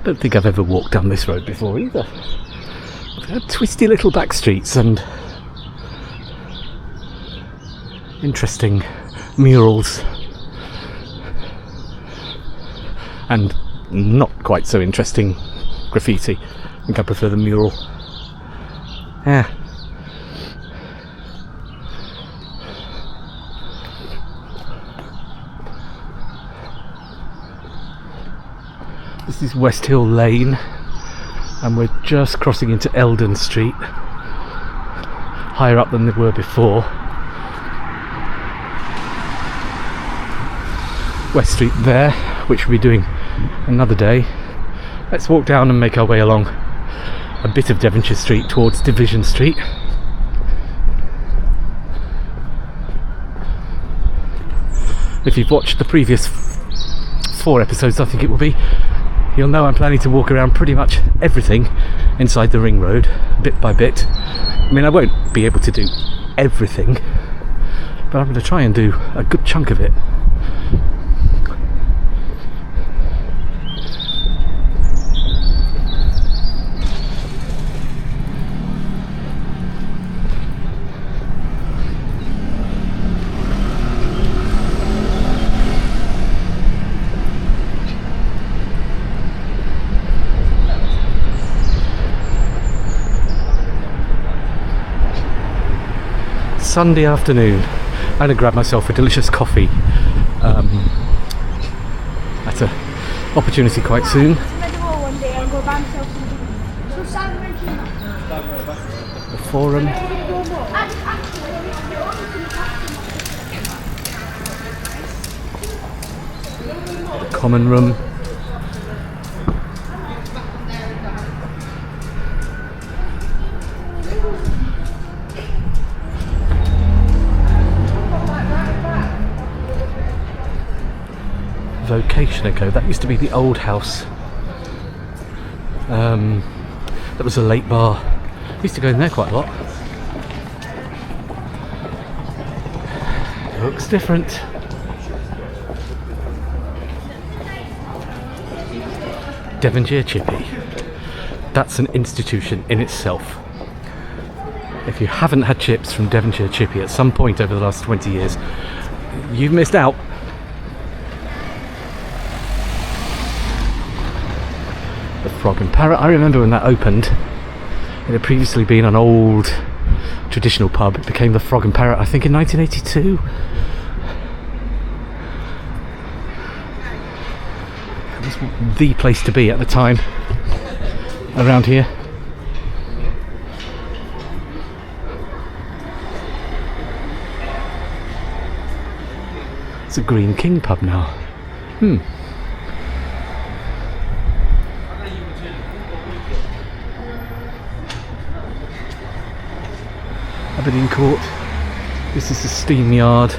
Don't think I've ever walked down this road before either. Twisty little back streets and interesting murals and not quite so interesting graffiti. I think I prefer the mural. Yeah. This is Westhill Lane and we're just crossing into Eldon Street, higher up than they were before. West Street there, which we'll be doing another day. Let's walk down and make our way along a bit of Devonshire Street towards Division Street. If you've watched the previous 4 episodes, I think it will be, you'll know I'm planning to walk around pretty much everything inside the ring road, bit by bit. I mean, I won't be able to do everything, but I'm going to try and do a good chunk of it. Sunday afternoon. I'm going to grab myself a delicious coffee at an opportunity quite soon. The Forum. The Common Room. Vocation ago. That used to be the old house. That was a late bar. I used to go in there quite a lot. It looks different. Devonshire Chippy. That's an institution in itself. If you haven't had chips from Devonshire Chippy at some point over the last 20 years, you've missed out. Frog and Parrot. I remember when that opened. It had previously been an old traditional pub. It became the Frog and Parrot, I think, in 1982. It was the place to be at the time around here. It's a Green King pub now. Aberdeen Court. This is the Steam Yard.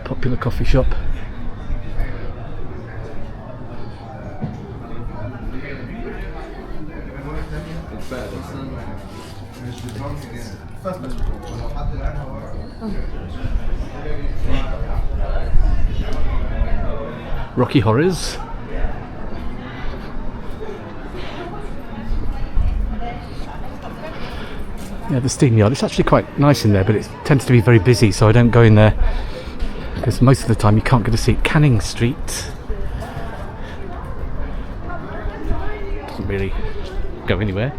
Popular coffee shop. Rocky Horrors. Yeah, the Steam Yard. It's actually quite nice in there, but it tends to be very busy, so I don't go in there because most of the time you can't get a seat. Canning Street doesn't really go anywhere.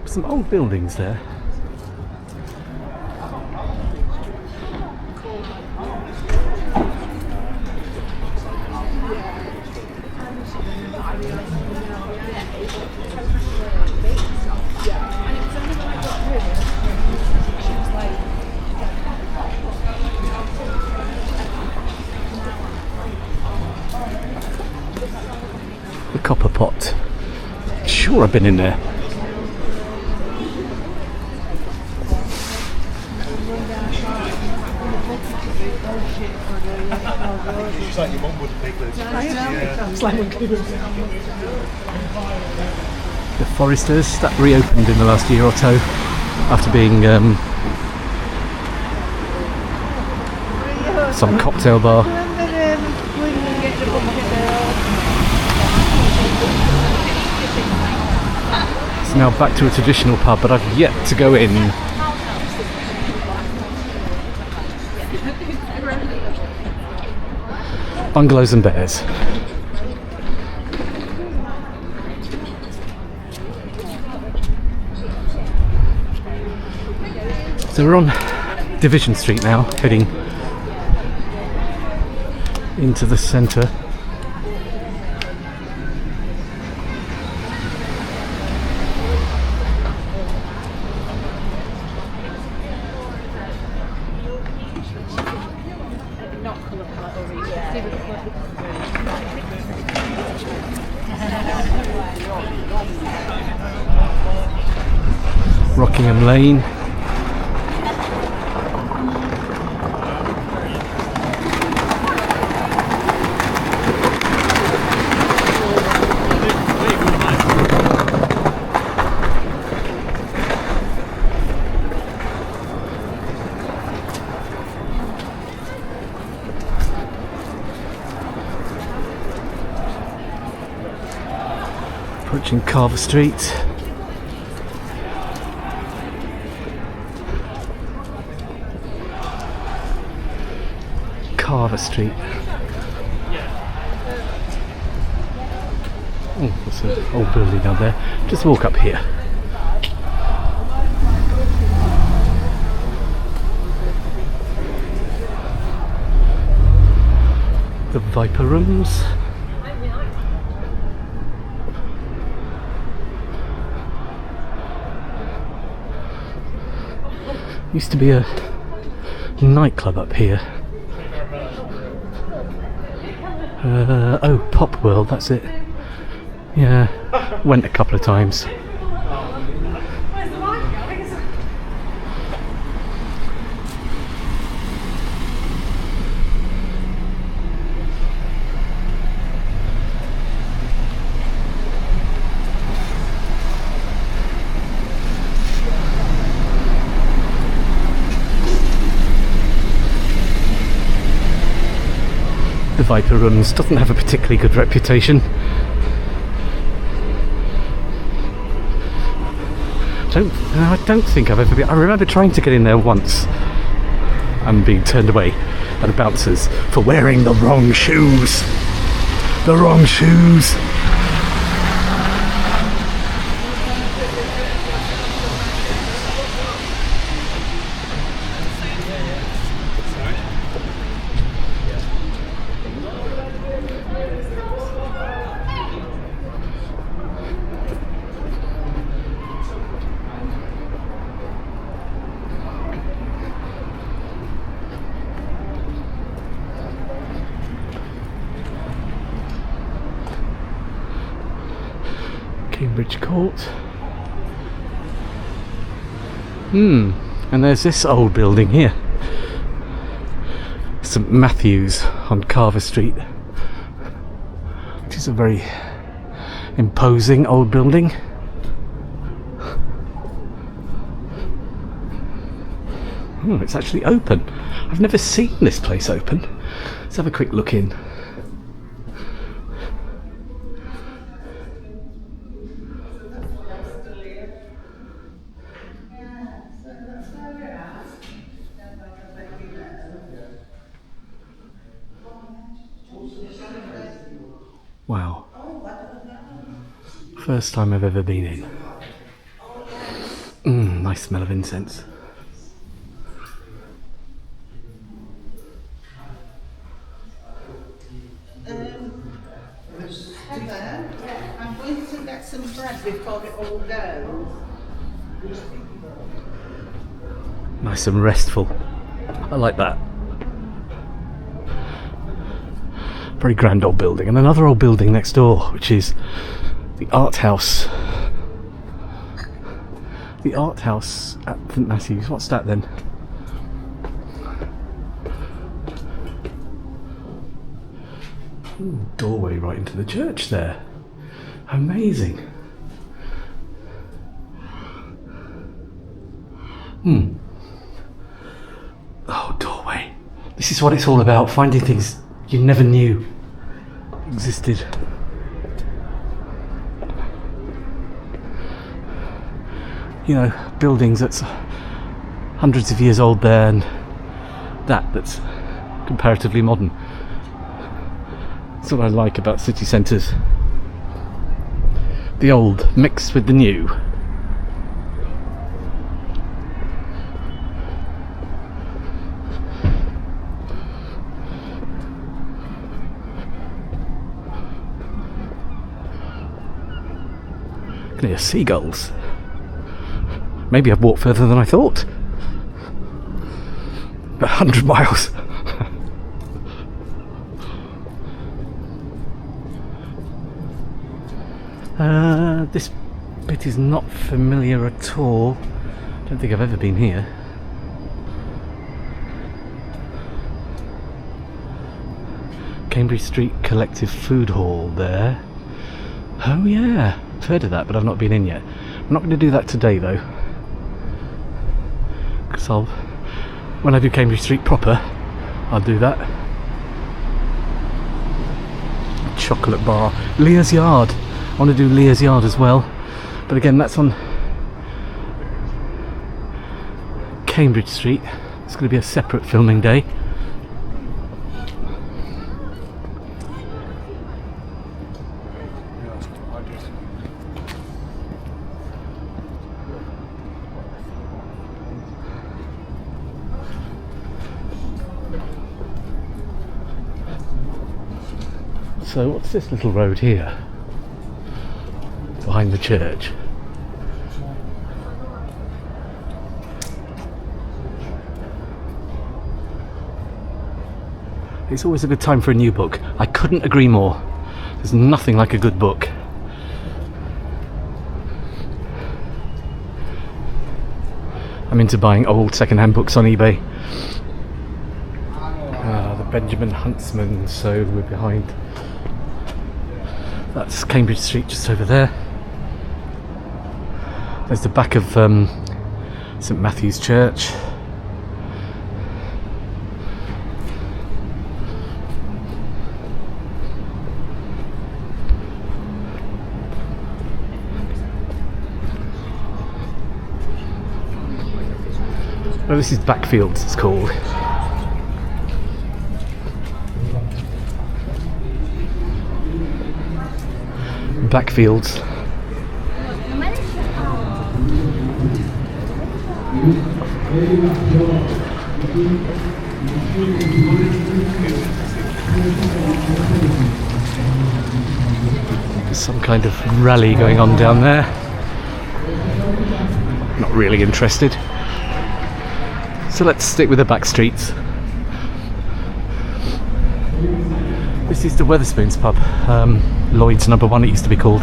Some old buildings there. The Copper Pot. Sure, I've been in there. It's like your mum wouldn't make those. The Foresters, that reopened in the last year or so after being some cocktail bar. It's now back to a traditional pub, but I've yet to go in. Bungalows and Bears. So we're on Division Street now, heading into the centre. Rockingham Lane. Approaching Carver Street. Carver Street. Oh, there's an old building down there. Just walk up here. The Viper Rooms. Used to be a nightclub up here. Oh, Popworld, that's it. Yeah, went a couple of times. The Viper Rooms doesn't have a particularly good reputation. I don't think I've ever been. I remember trying to get in there once and being turned away by the bouncers for wearing the wrong shoes. The wrong shoes. Cambridge Court. And there's this old building here. St Matthew's on Carver Street, which is a very imposing old building. It's actually open. I've never seen this place open. Let's have a quick look in. Wow. First time I've ever been in. Nice smell of incense. Heather, I'm going to get some bread before it all goes. Nice and restful. I like that. Very grand old building, and another old building next door, which is the art house. The art house at St Matthew's. What's that then? Ooh, doorway right into the church there. Amazing. Oh, doorway. This is what it's all about, finding things you never knew. existed. You know, buildings that's hundreds of years old there, and that's comparatively modern. That's what I like about city centres. The old mixed with the new. I can hear seagulls. Maybe I've walked further than I thought. 100 miles. This bit is not familiar at all. Don't think I've ever been here. Cambridge Street Collective Food Hall there. Oh yeah, I've heard of that, but I've not been in yet. I'm not going to do that today though, because when I do Cambridge Street proper, I'll do that. Chocolate bar. Leah's Yard. I want to do Leah's Yard as well, but again that's on Cambridge Street. It's going to be a separate filming day. So what's this little road here? Behind the church. It's always a good time for a new book. I couldn't agree more. There's nothing like a good book. I'm into buying old second-hand books on eBay. The Benjamin Huntsman, so we're behind. That's Cambridge Street just over there. There's the back of St Matthew's Church. Oh, this is Backfields, it's called. Backfields. There's some kind of rally going on down there. Not really interested. So let's stick with the back streets. This is the Wetherspoons pub, Lloyds number 1 it used to be called.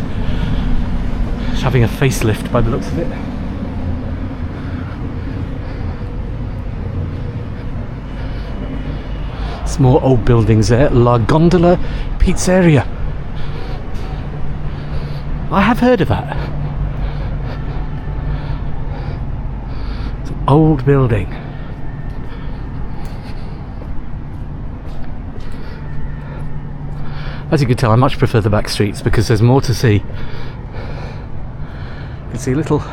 It's having a facelift by the looks of it. Some more old buildings there. La Gondola Pizzeria. I have heard of that. It's an old building. As you can tell, I much prefer the back streets because there's more to see. You can see little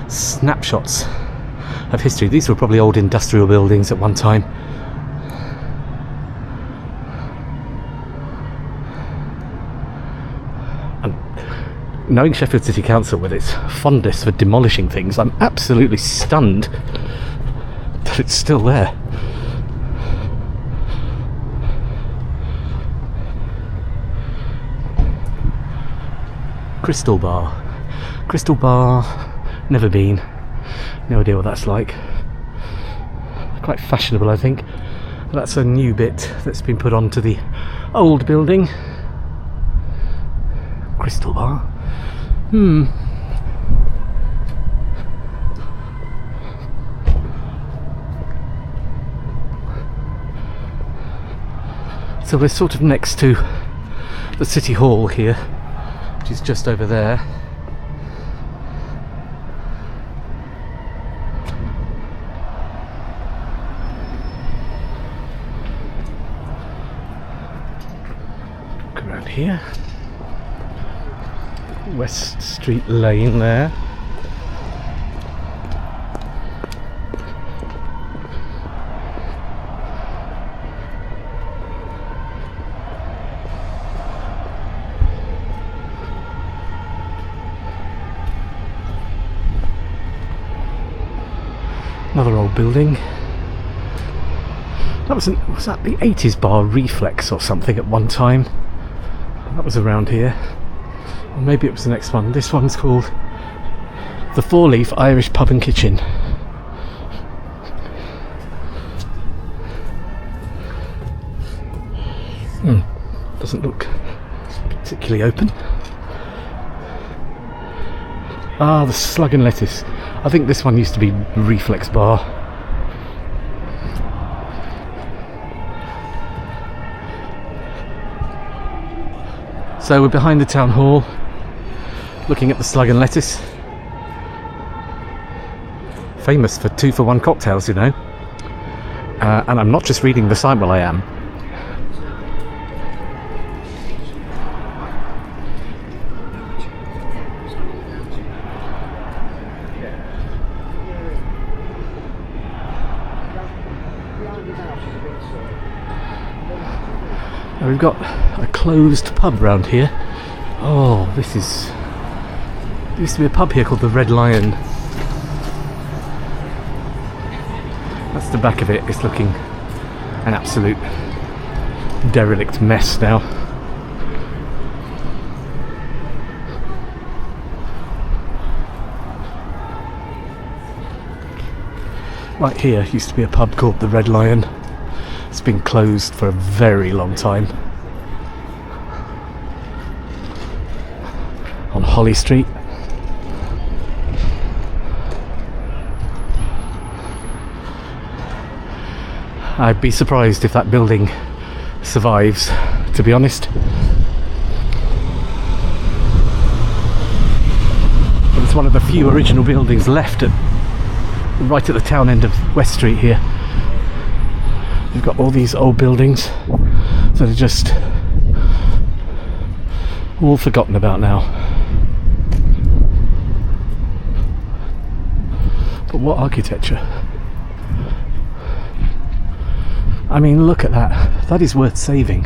snapshots of history. These were probably old industrial buildings at one time. And knowing Sheffield City Council with its fondness for demolishing things, I'm absolutely stunned that it's still there. Crystal Bar, never been, no idea what that's like. Quite fashionable, I think. That's a new bit that's been put onto the old building. Crystal Bar. So we're sort of next to the City Hall here, which is just over there. Look around here. West Street Lane there. Another old building. That was that the 80s bar Reflex or something at one time? That was around here. Or maybe it was the next one. This one's called the Four Leaf Irish Pub and Kitchen. Doesn't look particularly open. Ah, the Slug and Lettuce. I think this one used to be Reflex Bar. So we're behind the town hall, looking at the Slug and Lettuce. Famous for 2-for-1 cocktails, you know. And I'm not just reading the sign, well I am. Now we've got a closed pub round here. Oh, this is... There used to be a pub here called the Red Lion. That's the back of it. It's looking an absolute derelict mess now. Right here used to be a pub called the Red Lion. It's been closed for a very long time. On Holly Street. I'd be surprised if that building survives, to be honest. But it's one of the few original buildings left right at the town end of West Street here. You've got all these old buildings that are just all forgotten about now. But what architecture! I mean, look at that. That is worth saving.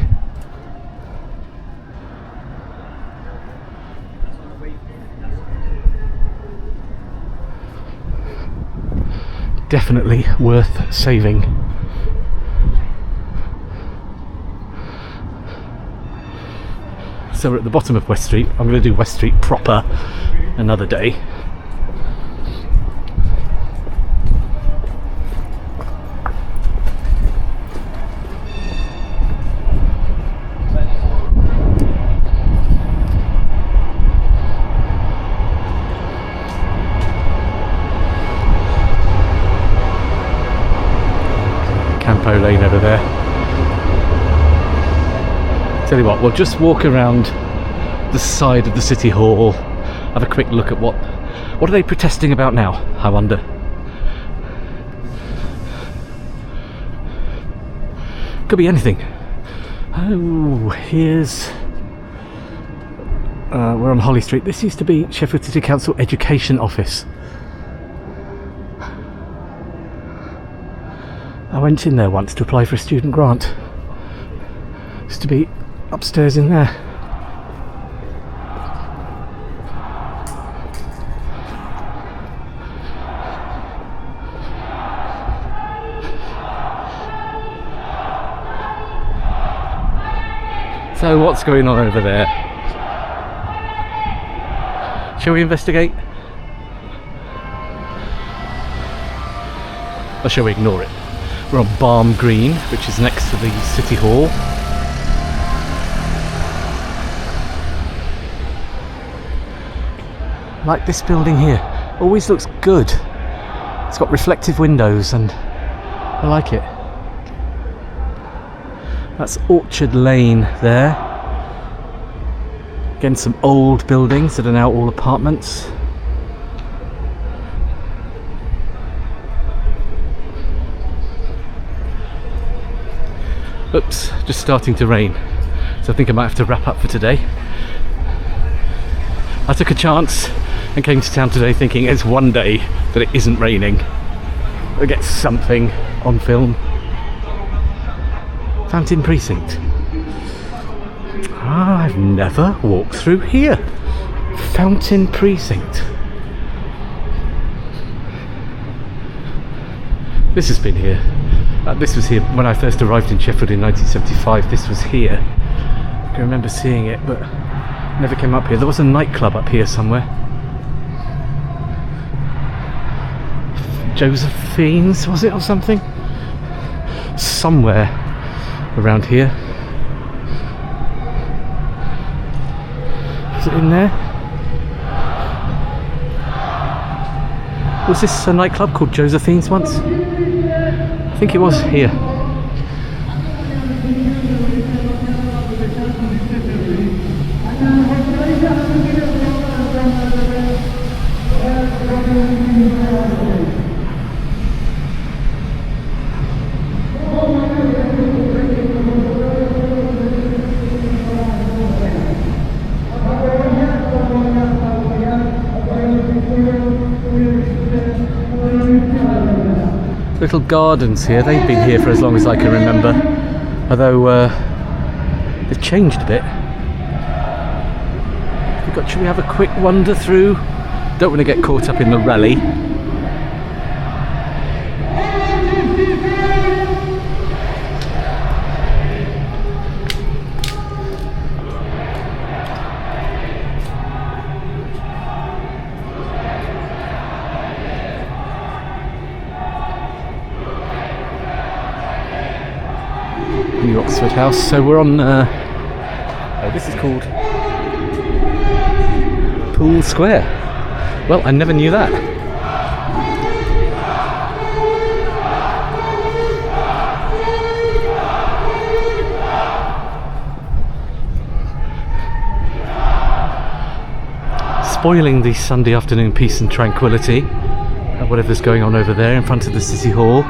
Definitely worth saving. So we're at the bottom of West Street. I'm going to do West Street proper another day. Campo Lane over there. Tell you what, we'll just walk around the side of the City Hall, have a quick look at what are they protesting about now, I wonder. Could be anything. Oh, here's... we're on Holly Street. This used to be Sheffield City Council Education Office. I went in there once to apply for a student grant. Used to be upstairs in there. So what's going on over there? Shall we investigate? Or shall we ignore it? We're on Balm Green, which is next to the City Hall. Like this building here, always looks good. It's got reflective windows and I like it. That's Orchard Lane there. Again, some old buildings that are now all apartments. Oops, just starting to rain. So So I think I might have to wrap up for today. I took a chance and came to town today thinking it's one day that it isn't raining. I'll get something on film. Fountain Precinct. Ah, I've never walked through here. Fountain Precinct. This has been here. This was here when I first arrived in Sheffield in 1975. This was here. I can remember seeing it, but never came up here. There was a nightclub up here somewhere. Josephine's, was it, or something? Somewhere around here. Is it in there? Was this a nightclub called Josephine's once? I think it was here. Little gardens here, they've been here for as long as I can remember, although they've changed a bit. Should we have a quick wander through? Don't want to get caught up in the rally. New Oxford House. So we're on. This is called Pool Square. Well, I never knew that. Spoiling the Sunday afternoon peace and tranquility. Whatever's going on over there in front of the City Hall.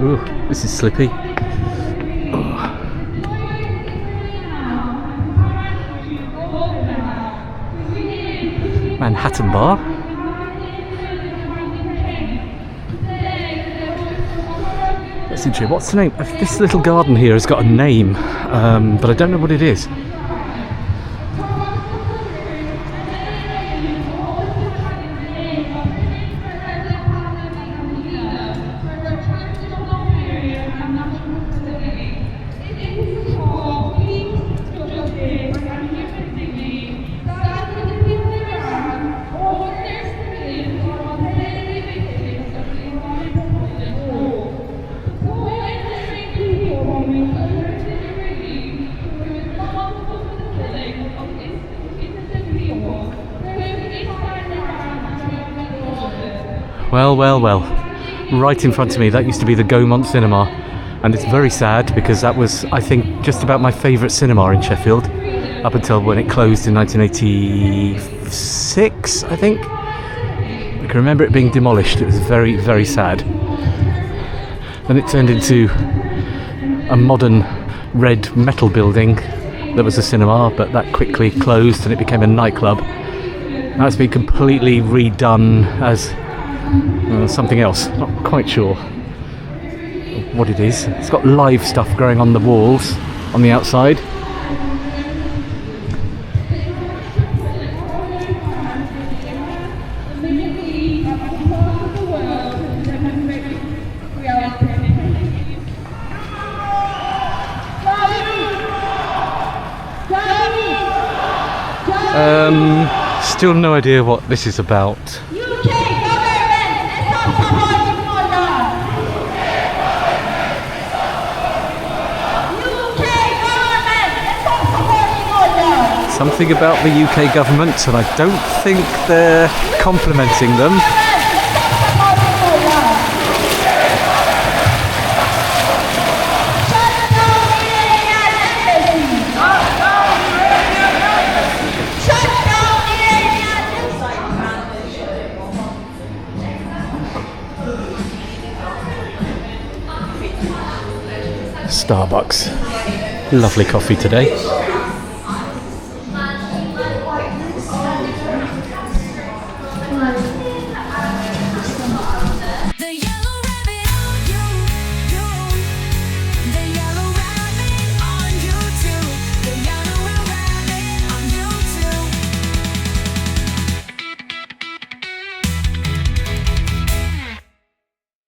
Ooh, this is slippy. Manahattan bar. That's interesting. What's the name? This little garden here has got a name, but I don't know what it is. Well, right in front of me, that used to be the Gaumont cinema, and it's very sad because that was, I think, just about my favourite cinema in Sheffield, up until when it closed in 1986, I think. I can remember it being demolished. It was very, very sad. Then it turned into a modern red metal building that was a cinema, but that quickly closed and it became a nightclub. Now it's been completely redone as something else, not quite sure what it is. It's got live stuff growing on the walls on the outside. Still no idea what this is about. Something about the UK government, and I don't think they're complimenting them. Starbucks. Lovely coffee today. nice